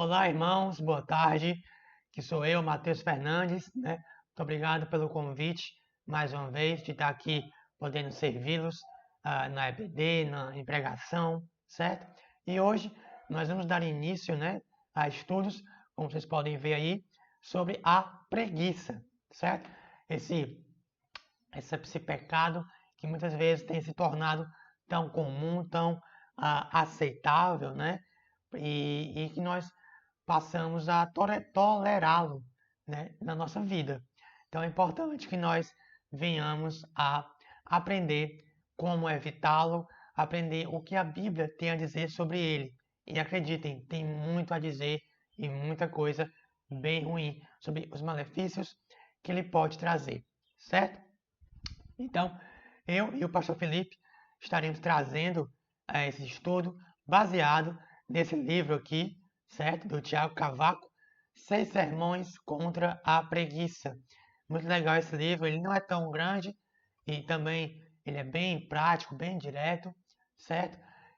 Olá, irmãos, boa tarde. Que sou eu, Matheus Fernandes, né? Muito obrigado pelo convite, mais uma vez, de estar aqui podendo servi-los na EBD, em pregação, certo? E hoje nós vamos dar início, né, a estudos, como vocês podem ver aí, sobre a preguiça, certo? Esse pecado que muitas vezes tem se tornado tão comum, tão aceitável, né? E que nós passamos a tolerá-lo, né, na nossa vida. Então é importante que nós venhamos a aprender como evitá-lo, aprender o que a Bíblia tem a dizer sobre ele. E acreditem, tem muito a dizer e muita coisa bem ruim sobre os malefícios que ele pode trazer, certo? Então, eu e o pastor Felipe estaremos trazendo esse estudo baseado nesse livro aqui, certo? Do Tiago Cavaco, 6 Sermões contra a Preguiça. Muito legal esse livro, ele não é tão grande e também ele é bem prático, bem direto, certo?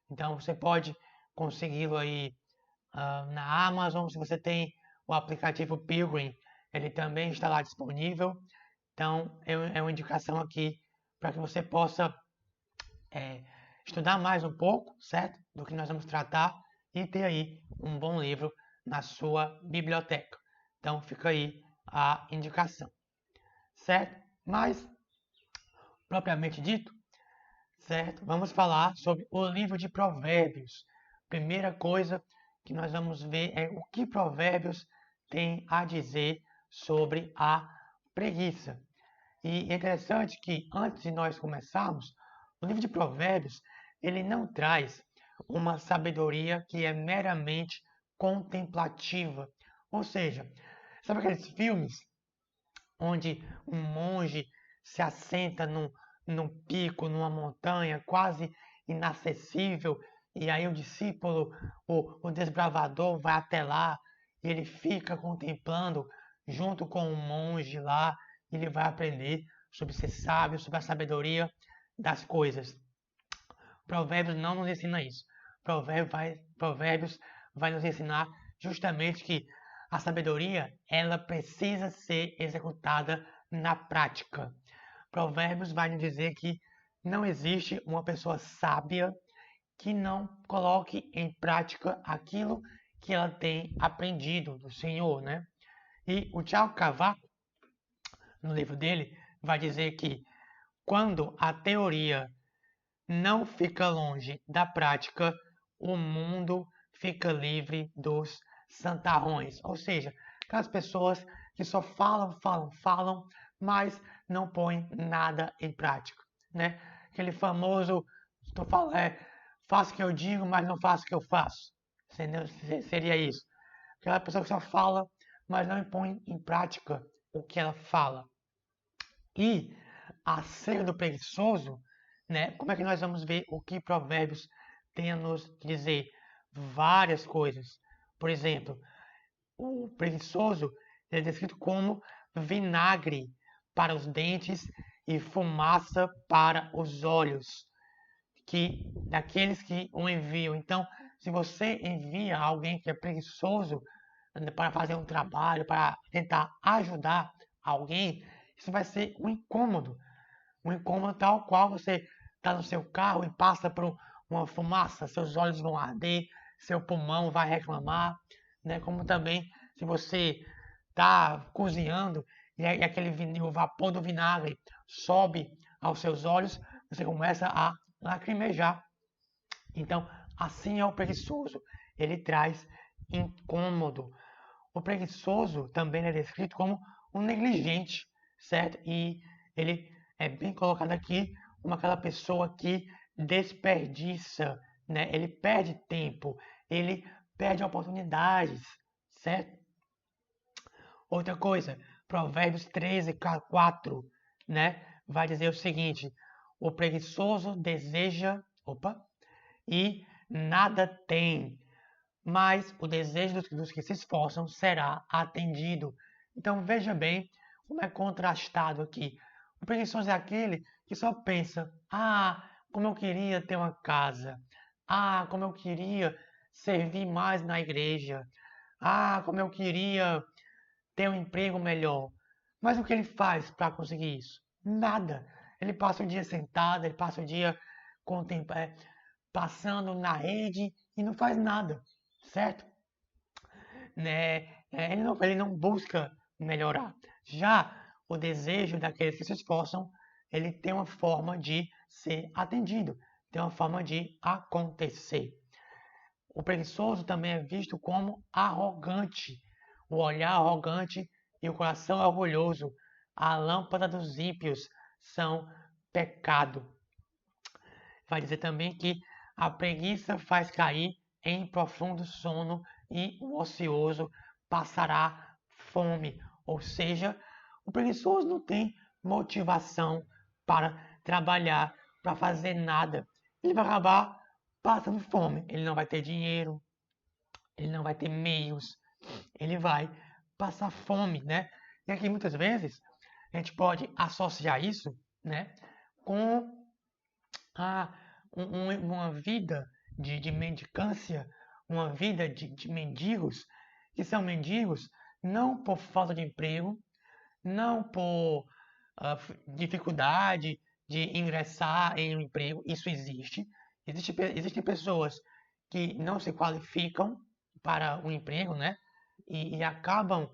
Então você pode consegui-lo aí na Amazon, se você tem o aplicativo Pilgrim, ele também está lá disponível. Então, é uma indicação aqui para que você possa é, estudar mais um pouco, certo? Do que nós vamos tratar e ter aí um bom livro na sua biblioteca. Então, fica aí a indicação, certo? Mas, propriamente dito, certo? Vamos falar sobre o livro de Provérbios. Primeira coisa que nós vamos ver é o que Provérbios tem a dizer sobre a preguiça. E é interessante que antes de nós começarmos, o livro de Provérbios, ele não traz uma sabedoria que é meramente contemplativa. Ou seja, sabe aqueles filmes onde um monge se assenta num pico, numa montanha quase inacessível, e aí o discípulo, o desbravador, vai até lá e ele fica contemplando junto com o monge lá, e ele vai aprender sobre ser sábio, sobre a sabedoria das coisas. Provérbios não nos ensina isso. Provérbios vai nos ensinar justamente que a sabedoria ela precisa ser executada na prática. Provérbios vai nos dizer que não existe uma pessoa sábia que não coloque em prática aquilo que ela tem aprendido do Senhor, né? E o Tiago Cavaco, no livro dele, vai dizer que quando a teoria não fica longe da prática, o mundo fica livre dos santarrões. Ou seja, aquelas pessoas que só falam, falam, falam, mas não põem nada em prática, né? Aquele famoso, estou falando, faço o que eu digo, mas não faço o que eu faço. Seria isso. Aquela pessoa que só fala, mas não põe em prática o que ela fala. E a ser do preguiçoso, né? Como é que nós vamos ver o que Provérbios tem a nos dizer? Várias coisas. Por exemplo, o preguiçoso é descrito como vinagre para os dentes e fumaça para os olhos, que daqueles que o enviam. Então, se você envia alguém que é preguiçoso para fazer um trabalho, para tentar ajudar alguém, isso vai ser um incômodo tal qual você está no seu carro e passa por uma fumaça, seus olhos vão arder, seu pulmão vai reclamar, né? Como também se você está cozinhando e o vapor do vinagre sobe aos seus olhos, você começa a lacrimejar. Então, assim é o preguiçoso, ele traz incômodo. O preguiçoso também é descrito como um negligente, certo? E ele é bem colocado aqui como aquela pessoa que desperdiça, né? Ele perde tempo, ele perde oportunidades, certo? Outra coisa, Provérbios 13, 4, né? Vai dizer o seguinte: o preguiçoso deseja, e nada tem, mas o desejo dos que se esforçam será atendido. Então veja bem como é contrastado aqui. O preguiçoso é aquele que só pensa: ah, como eu queria ter uma casa, ah, como eu queria servir mais na igreja, Ah, como eu queria ter um emprego melhor. Mas o que ele faz para conseguir isso? Nada. Ele passa o dia sentado, ele passa o dia passando na rede e não faz nada, certo? Né? Ele não busca melhorar. Já o desejo daqueles que se esforçam, ele tem uma forma de ser atendido, tem uma forma de acontecer. O preguiçoso também é visto como arrogante. O olhar arrogante e o coração orgulhoso. A lâmpada dos ímpios são pecado. Vai dizer também que a preguiça faz cair em profundo sono e o ocioso passará fome. Ou seja, o preguiçoso não tem motivação para trabalhar, para fazer nada. Ele vai acabar passando fome. Ele não vai ter dinheiro, ele não vai ter meios, ele vai passar fome, né? E aqui muitas vezes a gente pode associar isso, né, com a, uma vida de mendicância, uma vida de mendigos, que são mendigos não por falta de emprego, não por dificuldade de ingressar em um emprego, isso existe. Existem pessoas que não se qualificam para um emprego, né? E acabam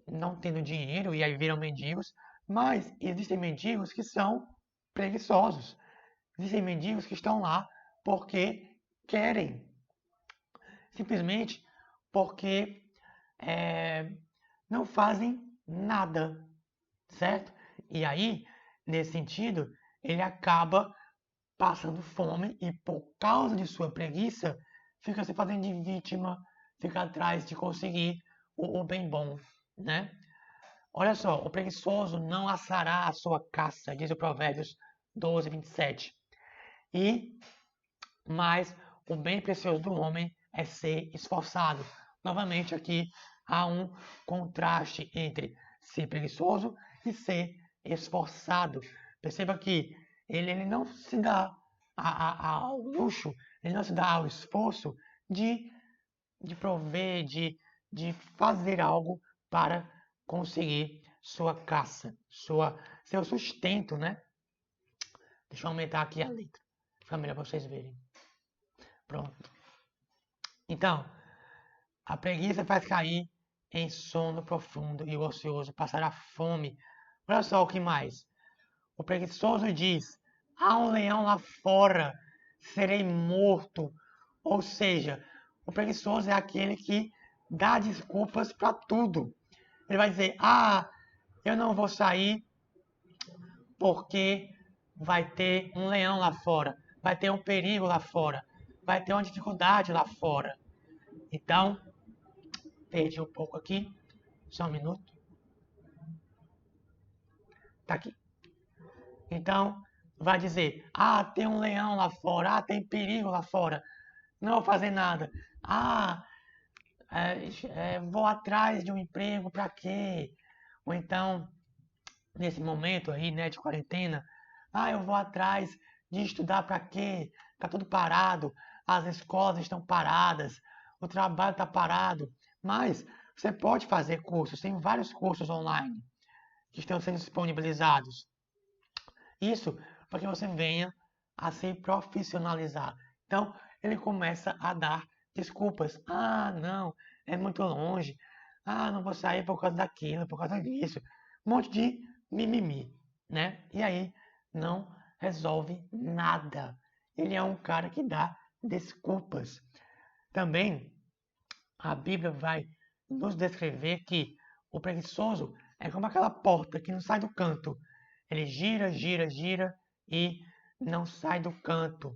não tendo dinheiro e aí viram mendigos. Mas existem mendigos que são preguiçosos. Existem mendigos que estão lá porque querem, simplesmente porque não fazem nada, certo? E aí, nesse sentido, ele acaba passando fome e por causa de sua preguiça, fica se fazendo de vítima, fica atrás de conseguir o bem bom, né? Olha só, o preguiçoso não assará a sua caça, diz o Provérbios 12, 27. Mas o bem precioso do homem é ser esforçado. Novamente aqui há um contraste entre ser preguiçoso e ser esforçado. Perceba que ele não se dá ao luxo, ele não se dá ao esforço de prover, de fazer algo para conseguir sua caça, seu sustento, né? Deixa eu aumentar aqui a letra, fica melhor para vocês verem. Pronto. Então, a preguiça faz cair em sono profundo e o ocioso passará fome. Olha só o que mais. O preguiçoso diz: há um leão lá fora, serei morto. Ou seja, o preguiçoso é aquele que dá desculpas para tudo. Ele vai dizer: ah, eu não vou sair porque vai ter um leão lá fora, vai ter um perigo lá fora, vai ter uma dificuldade lá fora. Então, perdi um pouco aqui, só um minuto. Tá aqui. Então, vai dizer: ah, tem um leão lá fora, ah, tem perigo lá fora, não vou fazer nada. Ah, vou atrás de um emprego para quê? Ou então, nesse momento aí, né, de quarentena, ah, eu vou atrás de estudar para quê? Tá tudo parado, as escolas estão paradas, o trabalho está parado, mas você pode fazer cursos, tem vários cursos online que estão sendo disponibilizados. Isso para que você venha a se profissionalizar. Então, ele começa a dar desculpas. Ah, não, é muito longe. Ah, não vou sair por causa daquilo, por causa disso. Um monte de mimimi, né? E aí não resolve nada. Ele é um cara que dá desculpas. Também a Bíblia vai nos descrever que o preguiçoso é como aquela porta que não sai do canto. Ele gira, gira, gira e não sai do canto.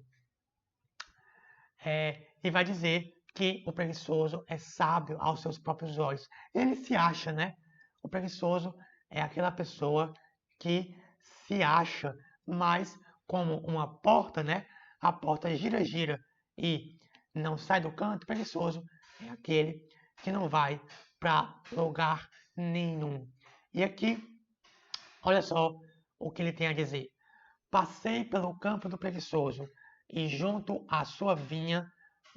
E vai dizer que o preguiçoso é sábio aos seus próprios olhos. Ele se acha, né? O preguiçoso é aquela pessoa que se acha, mas como uma porta, né? A porta gira, gira e não sai do canto. O preguiçoso é aquele que não vai para lugar nenhum. E aqui, olha só o que ele tem a dizer. Passei pelo campo do preguiçoso e junto à sua vinha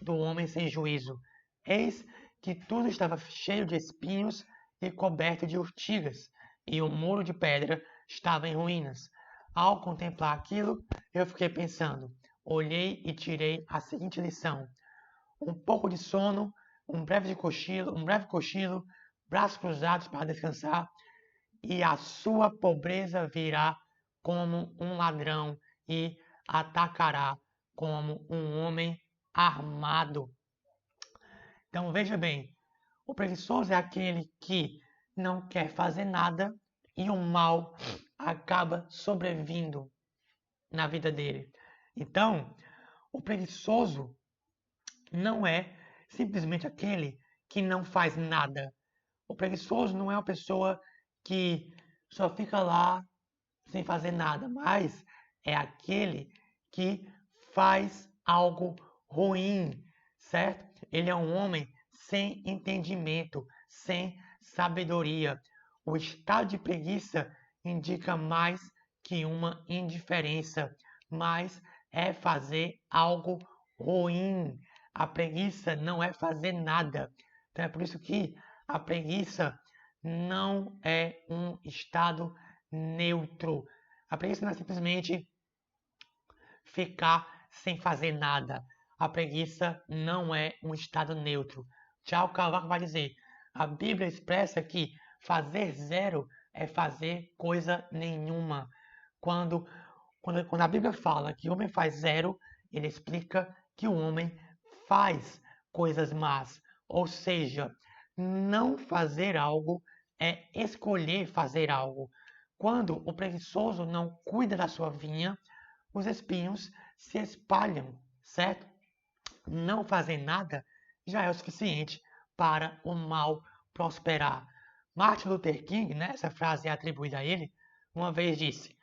do homem sem juízo. Eis que tudo estava cheio de espinhos e coberto de urtigas, e o muro de pedra estava em ruínas. Ao contemplar aquilo, eu fiquei pensando. Olhei e tirei a seguinte lição: um pouco de sono, um breve cochilo, braços cruzados para descansar, e a sua pobreza virá como um ladrão e atacará como um homem armado. Então veja bem, o preguiçoso é aquele que não quer fazer nada e o mal acaba sobrevindo na vida dele. Então, o preguiçoso não é simplesmente aquele que não faz nada. O preguiçoso não é uma pessoa que só fica lá sem fazer nada, mas é aquele que faz algo ruim, certo? Ele é um homem sem entendimento, sem sabedoria. O estado de preguiça indica mais que uma indiferença, mas é fazer algo ruim. A preguiça não é fazer nada. Então é por isso que a preguiça não é um estado neutro. A preguiça não é simplesmente ficar sem fazer nada. A preguiça não é um estado neutro. Tiago Cavaco vai dizer: a Bíblia expressa que fazer zero é fazer coisa nenhuma. Quando a Bíblia fala que o homem faz zero, ele explica que o homem faz coisas más. Ou seja, não fazer algo é escolher fazer algo. Quando o preguiçoso não cuida da sua vinha, os espinhos se espalham, certo? Não fazer nada já é o suficiente para o mal prosperar. Martin Luther King, né, essa frase é atribuída a ele, uma vez disse: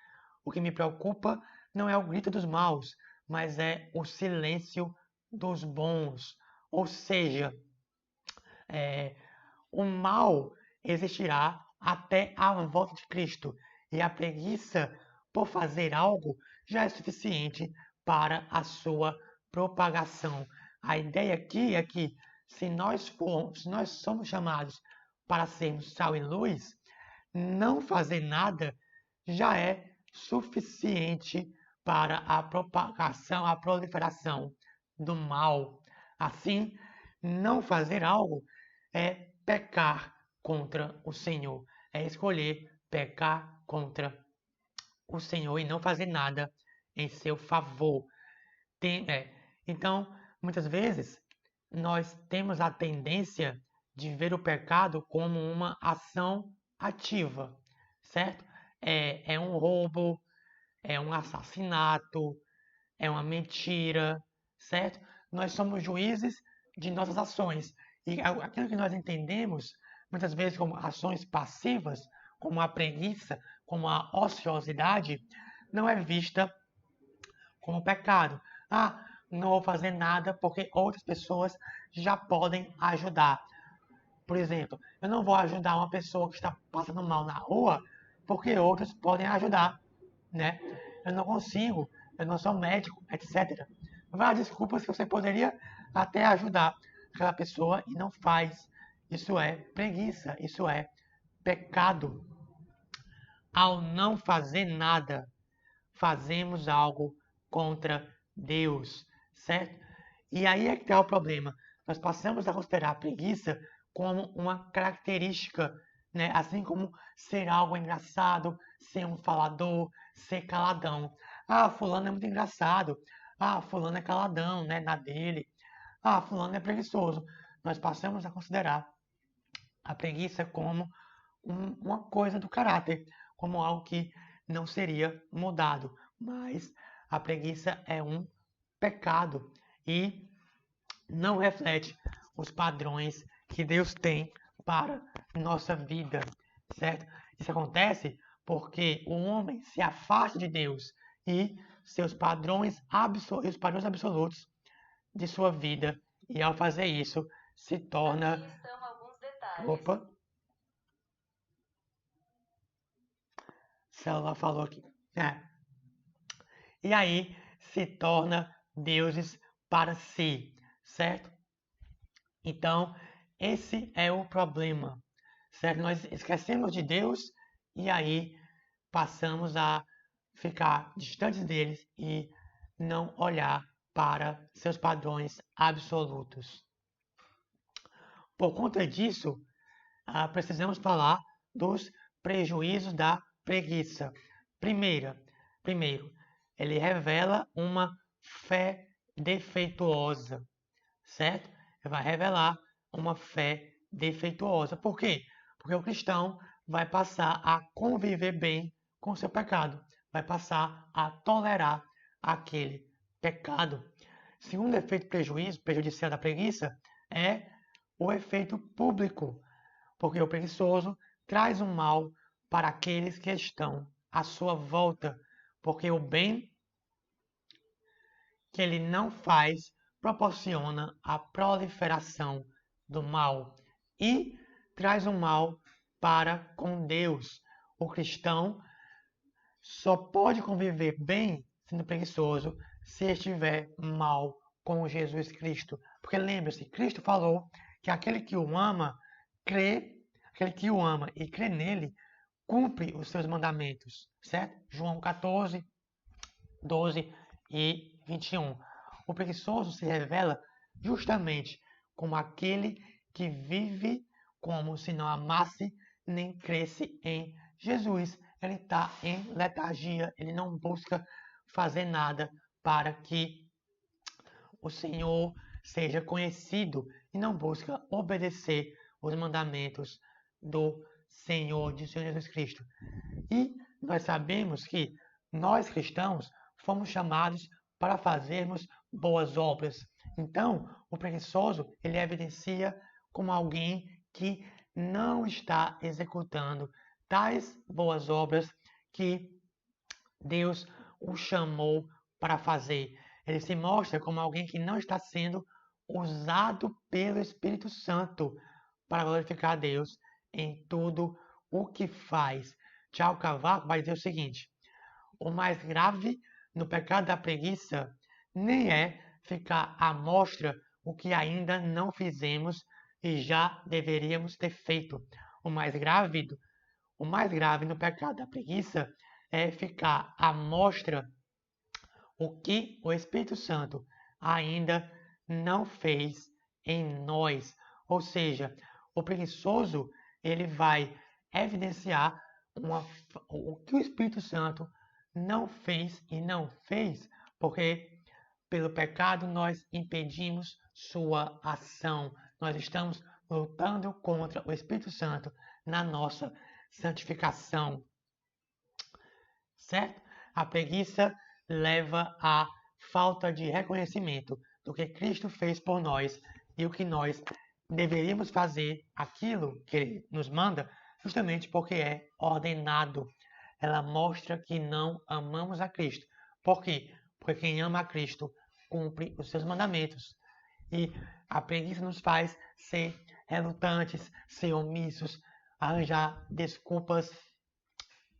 o que me preocupa não é o grito dos maus, mas é o silêncio dos bons. Ou seja, o mal existirá até a volta de Cristo, e a preguiça por fazer algo já é suficiente para a sua propagação. A ideia aqui é que se nós somos chamados para sermos sal e luz, não fazer nada já é suficiente para a propagação, a proliferação do mal. Assim, não fazer algo é pecar contra o Senhor, é escolher pecar contra o Senhor e não fazer nada em seu favor. Então, muitas vezes, nós temos a tendência de ver o pecado como uma ação ativa, certo? É um roubo, é um assassinato, é uma mentira, certo? Nós somos juízes de nossas ações. E aquilo que nós entendemos, muitas vezes, como ações passivas, como a preguiça, como a ociosidade, não é vista como pecado. Ah, não vou fazer nada porque outras pessoas já podem ajudar. Por exemplo, eu não vou ajudar uma pessoa que está passando mal na rua porque outros podem ajudar, né? Eu não consigo, eu não sou médico, etc. Várias desculpas que você poderia até ajudar aquela pessoa e não faz. Isso é preguiça, isso é pecado. Ao não fazer nada, fazemos algo contra Deus, certo? E aí é que está o problema. Nós passamos a considerar a preguiça como uma característica, né? Assim como ser algo engraçado, ser um falador, ser caladão. Ah, fulano é muito engraçado. Ah, fulano é caladão, né? Na dele. Ah, fulano é preguiçoso. Nós passamos a considerar a preguiça como uma coisa do caráter, como algo que não seria mudado. Mas a preguiça é um pecado e não reflete os padrões que Deus tem para nossa vida, certo? Isso acontece porque o homem se afasta de Deus e seus padrões os padrões absolutos de sua vida, e ao fazer isso se torna. Aqui estão alguns detalhes. Opa, o celular falou aqui. E aí se torna deuses para si, certo? Então, Esse é o problema, certo? Nós esquecemos de Deus e aí passamos a ficar distantes deles e não olhar para seus padrões absolutos. Por conta disso, precisamos falar dos prejuízos da preguiça. Primeiro, ele revela uma fé defeituosa, certo? Ele vai revelar uma fé defeituosa. Por quê? Porque o cristão vai passar a conviver bem com o seu pecado, vai passar a tolerar aquele pecado. Segundo efeito prejudicial da preguiça é o efeito público, porque o preguiçoso traz um mal para aqueles que estão à sua volta, porque o bem que ele não faz proporciona a proliferação do mal e traz um mal para com Deus. O cristão só pode conviver bem sendo preguiçoso se estiver mal com Jesus Cristo. Porque lembre-se, Cristo falou que aquele que o ama e crê nele, cumpre os seus mandamentos, certo? João 14, 12 e 21. O preguiçoso se revela justamente como aquele que vive como se não amasse nem cresce em Jesus. Ele está em letargia, ele não busca fazer nada para que o Senhor seja conhecido e não busca obedecer os mandamentos do Senhor, de Senhor Jesus Cristo. E nós sabemos que nós cristãos fomos chamados para fazermos boas obras. Então, o preguiçoso, ele evidencia como alguém que não está executando tais boas obras que Deus o chamou para fazer. Ele se mostra como alguém que não está sendo usado pelo Espírito Santo para glorificar a Deus em tudo o que faz. Tiago Cavaco vai dizer o seguinte: o mais grave no pecado da preguiça nem é ficar à mostra o que ainda não fizemos e já deveríamos ter feito. O mais grave no pecado da preguiça é ficar à mostra o que o Espírito Santo ainda não fez em nós. Ou seja, o preguiçoso ele vai evidenciar o que o Espírito Santo não fez e não fez, porque pelo pecado nós impedimos sua ação. Nós estamos lutando contra o Espírito Santo na nossa santificação. Certo? A preguiça leva à falta de reconhecimento do que Cristo fez por nós e o que nós deveríamos fazer, aquilo que Ele nos manda, justamente porque é ordenado. Ela mostra que não amamos a Cristo. Por quê? Porque quem ama a Cristo cumpre os seus mandamentos. E a preguiça nos faz ser relutantes, ser omissos, arranjar desculpas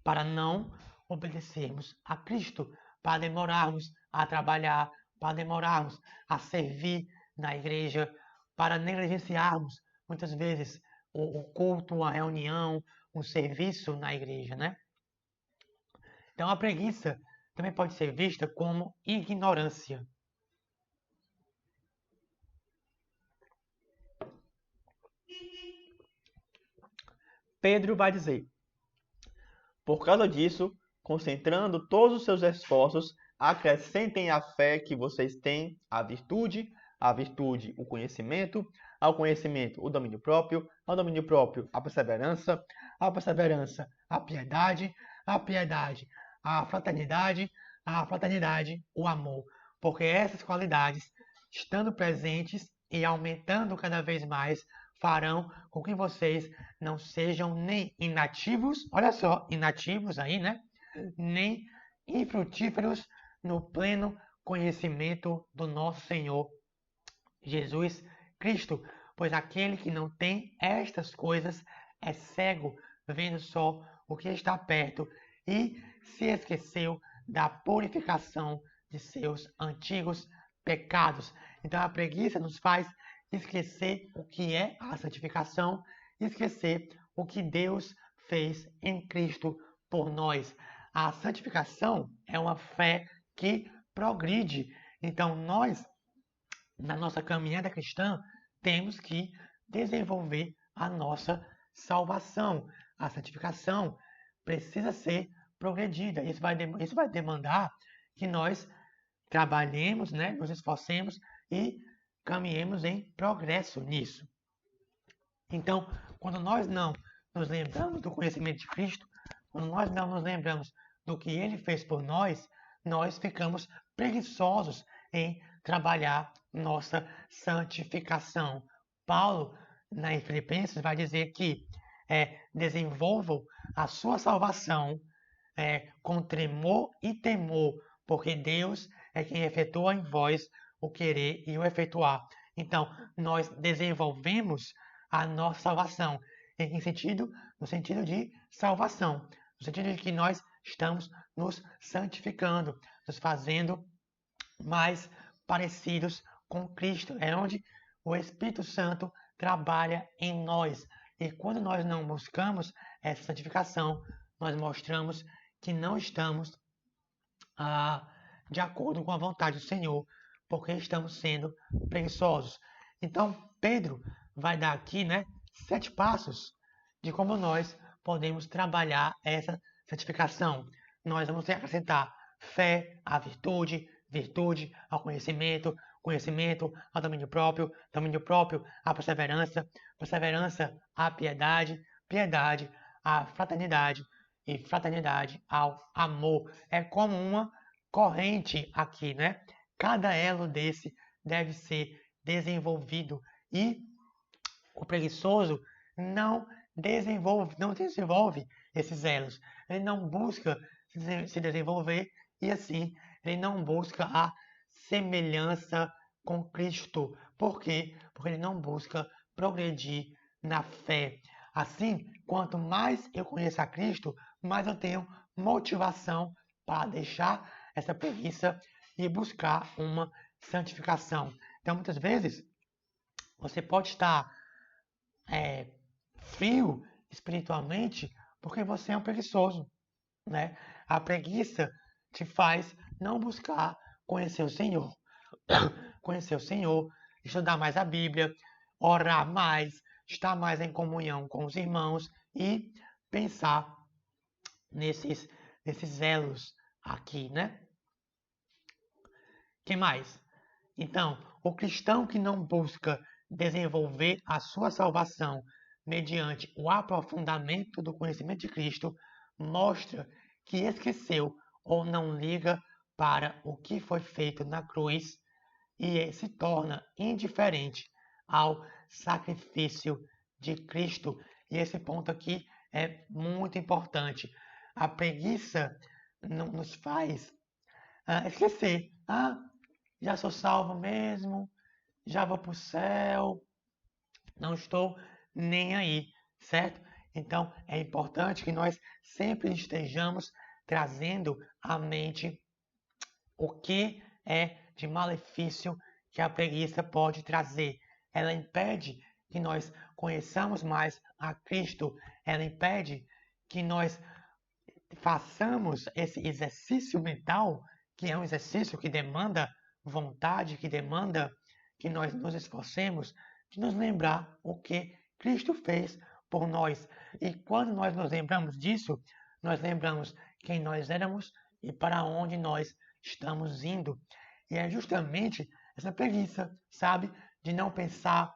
para não obedecermos a Cristo, para demorarmos a trabalhar, para demorarmos a servir na igreja, para negligenciarmos muitas vezes o culto, a reunião, um serviço na igreja, né? Então a preguiça também pode ser vista como ignorância. Pedro vai dizer: por causa disso, concentrando todos os seus esforços, acrescentem à fé que vocês têm a virtude, o conhecimento, ao conhecimento, o domínio próprio, ao domínio próprio, a perseverança, a piedade, a fraternidade, o amor. Porque essas qualidades, estando presentes e aumentando cada vez mais, farão com que vocês não sejam nem inativos, olha só, inativos aí, né? Nem infrutíferos no pleno conhecimento do nosso Senhor Jesus Cristo, pois aquele que não tem estas coisas é cego, vendo só o que está perto e se esqueceu da purificação de seus antigos pecados. Então a preguiça nos faz esquecer o que é a santificação, esquecer o que Deus fez em Cristo por nós. A santificação é uma fé que progride. Então, nós, na nossa caminhada cristã, temos que desenvolver a nossa salvação. A santificação precisa ser progredida. Isso vai demandar que nós trabalhemos, né, nos esforcemos e caminhemos em progresso nisso. Então, quando nós não nos lembramos do conhecimento de Cristo, quando nós não nos lembramos do que Ele fez por nós, nós ficamos preguiçosos em trabalhar nossa santificação. Paulo, em Filipenses, vai dizer que desenvolvam a sua salvação com tremor e temor, porque Deus é quem efetua em vós o querer e o efetuar. Então, nós desenvolvemos a nossa salvação. Em que sentido? No sentido de salvação. No sentido de que nós estamos nos santificando, nos fazendo mais parecidos com Cristo. É onde o Espírito Santo trabalha em nós. E quando nós não buscamos essa santificação, nós mostramos que não estamos de acordo com a vontade do Senhor, porque estamos sendo preguiçosos. Então, Pedro vai dar aqui, né, 7 passos de como nós podemos trabalhar essa santificação. Nós vamos acrescentar fé à virtude, virtude ao conhecimento, conhecimento ao domínio próprio à perseverança, perseverança à piedade, piedade à fraternidade e fraternidade ao amor. É como uma corrente aqui, né? Cada elo desse deve ser desenvolvido e o preguiçoso não desenvolve esses elos. Ele não busca se desenvolver e assim ele não busca a semelhança com Cristo. Por quê? Porque ele não busca progredir na fé. Assim, quanto mais eu conheço a Cristo, mais eu tenho motivação para deixar essa preguiça e buscar uma santificação. Então, muitas vezes, você pode estar frio espiritualmente porque você é um preguiçoso, né? A preguiça te faz não buscar conhecer o Senhor, conhecer o Senhor, estudar mais a Bíblia, orar mais, estar mais em comunhão com os irmãos e pensar nesses elos aqui, né? Que mais? Então, o cristão que não busca desenvolver a sua salvação mediante o aprofundamento do conhecimento de Cristo mostra que esqueceu ou não liga para o que foi feito na cruz e se torna indiferente ao sacrifício de Cristo. E esse ponto aqui é muito importante. A preguiça nos faz esquecer. Já sou salvo mesmo, já vou para o céu, não estou nem aí, certo? Então é importante que nós sempre estejamos trazendo à mente o que é de malefício que a preguiça pode trazer. Ela impede que nós conheçamos mais a Cristo, ela impede que nós façamos esse exercício mental, que é um exercício que demanda vontade, que demanda que nós nos esforcemos de nos lembrar o que Cristo fez por nós. E quando nós nos lembramos disso, nós lembramos quem nós éramos e para onde nós estamos indo. E é justamente essa preguiça, sabe, de não pensar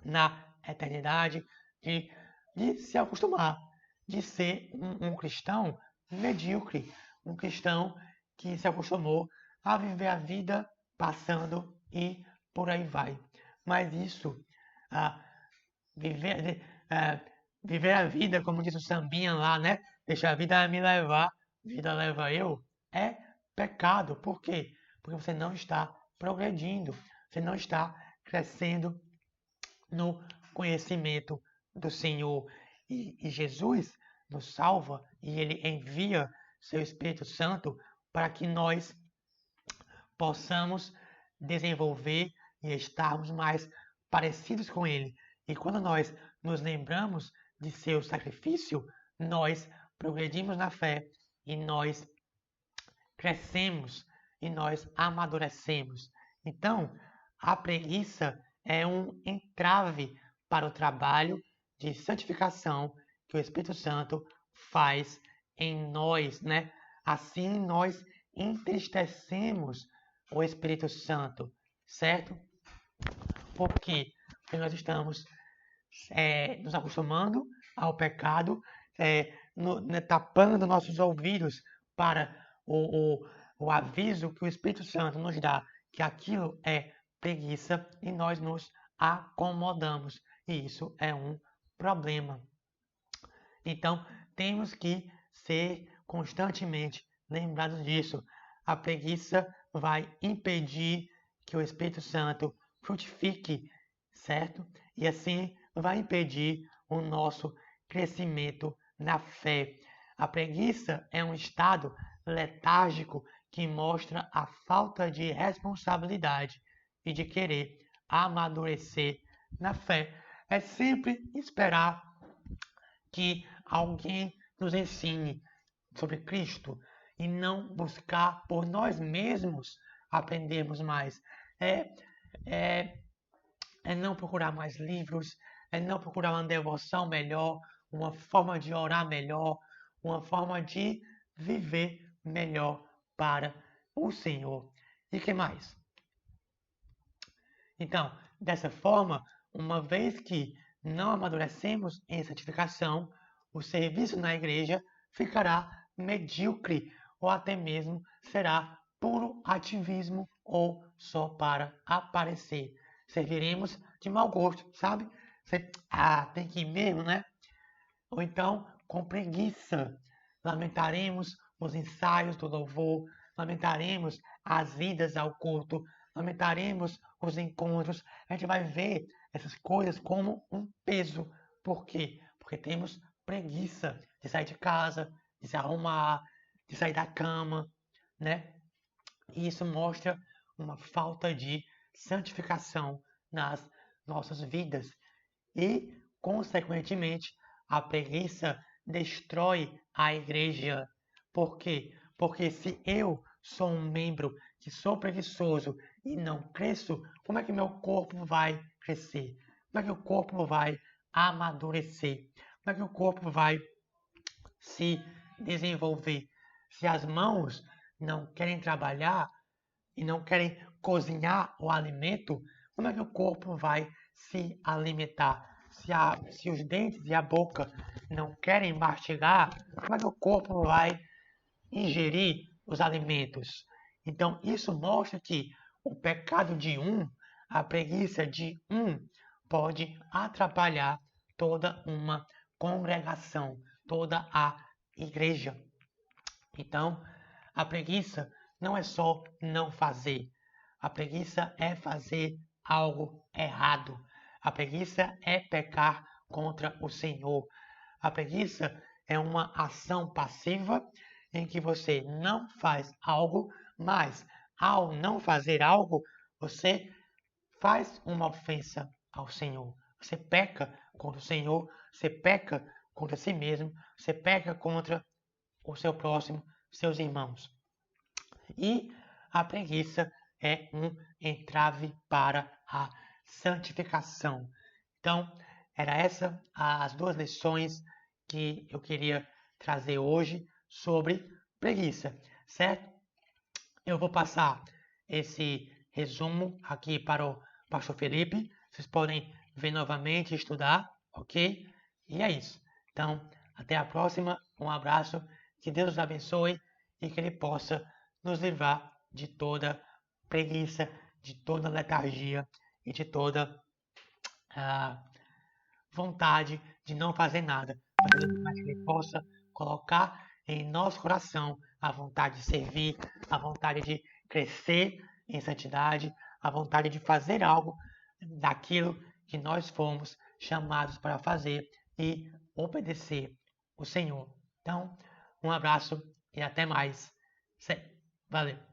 na eternidade, de se acostumar, de ser um cristão medíocre, um cristão que se acostumou a viver a vida passando e por aí vai. Mas isso, viver a vida, como diz o sambinha lá, né? Deixar a vida me levar, a vida leva eu, é pecado. Por quê? Porque você não está progredindo, você não está crescendo no conhecimento do Senhor. E Jesus nos salva e Ele envia seu Espírito Santo para que nós possamos desenvolver e estarmos mais parecidos com Ele. E quando nós nos lembramos de seu sacrifício, nós progredimos na fé e nós crescemos e nós amadurecemos. Então, a preguiça é um entrave para o trabalho de santificação que o Espírito Santo faz em nós, né? Assim nós entristecemos o Espírito Santo, certo? Por quê? Porque nós estamos nos acostumando ao pecado, tapando nossos ouvidos para o aviso que o Espírito Santo nos dá, que aquilo é preguiça, e nós nos acomodamos. E isso é um problema. Então, temos que ser constantemente lembrados disso. A preguiça vai impedir que o Espírito Santo frutifique, certo? E assim vai impedir o nosso crescimento na fé. A preguiça é um estado letárgico que mostra a falta de responsabilidade e de querer amadurecer na fé. É sempre esperar que alguém nos ensine sobre Cristo e não buscar por nós mesmos aprendermos mais. É, é, é não procurar mais livros, é não procurar uma devoção melhor, uma forma de orar melhor, uma forma de viver melhor para o Senhor. E que mais? Então, dessa forma, uma vez que não amadurecemos em santificação, o serviço na igreja ficará medíocre ou até mesmo será puro ativismo ou só para aparecer. Serviremos de mau gosto, sabe? Tem que ir mesmo, né? Ou então, com preguiça, lamentaremos os ensaios do louvor, lamentaremos as idas ao culto, lamentaremos os encontros. A gente vai ver essas coisas como um peso. Por quê? Porque temos preguiça de sair de casa, de se arrumar, de sair da cama, né? E isso mostra uma falta de santificação nas nossas vidas. E, consequentemente, a preguiça destrói a igreja. Por quê? Porque se eu sou um membro que sou preguiçoso e não cresço, como é que meu corpo vai crescer? Como é que o corpo vai amadurecer? Como é que o corpo vai se desenvolver? Se as mãos não querem trabalhar e não querem cozinhar o alimento, como é que o corpo vai se alimentar? Se os dentes e a boca não querem mastigar, como é que o corpo vai ingerir os alimentos? Então, isso mostra que o pecado de um, a preguiça de um, pode atrapalhar toda uma congregação, toda a igreja. Então, a preguiça não é só não fazer. A preguiça é fazer algo errado. A preguiça é pecar contra o Senhor. A preguiça é uma ação passiva em que você não faz algo, mas ao não fazer algo, você faz uma ofensa ao Senhor. Você peca contra o Senhor, você peca contra si mesmo, você peca contra o seu próximo, seus irmãos. E a preguiça é um entrave para a santificação. Então, era essa as duas lições que eu queria trazer hoje sobre preguiça, certo? Eu vou passar esse resumo aqui para o pastor Felipe. Vocês podem ver novamente, estudar, ok? E é isso. Então, até a próxima. Um abraço. Que Deus os abençoe e que Ele possa nos livrar de toda preguiça, de toda letargia e de toda vontade de não fazer nada, mas que Ele possa colocar em nosso coração a vontade de servir, a vontade de crescer em santidade, a vontade de fazer algo daquilo que nós fomos chamados para fazer e obedecer o Senhor. Então, um abraço e até mais. Valeu!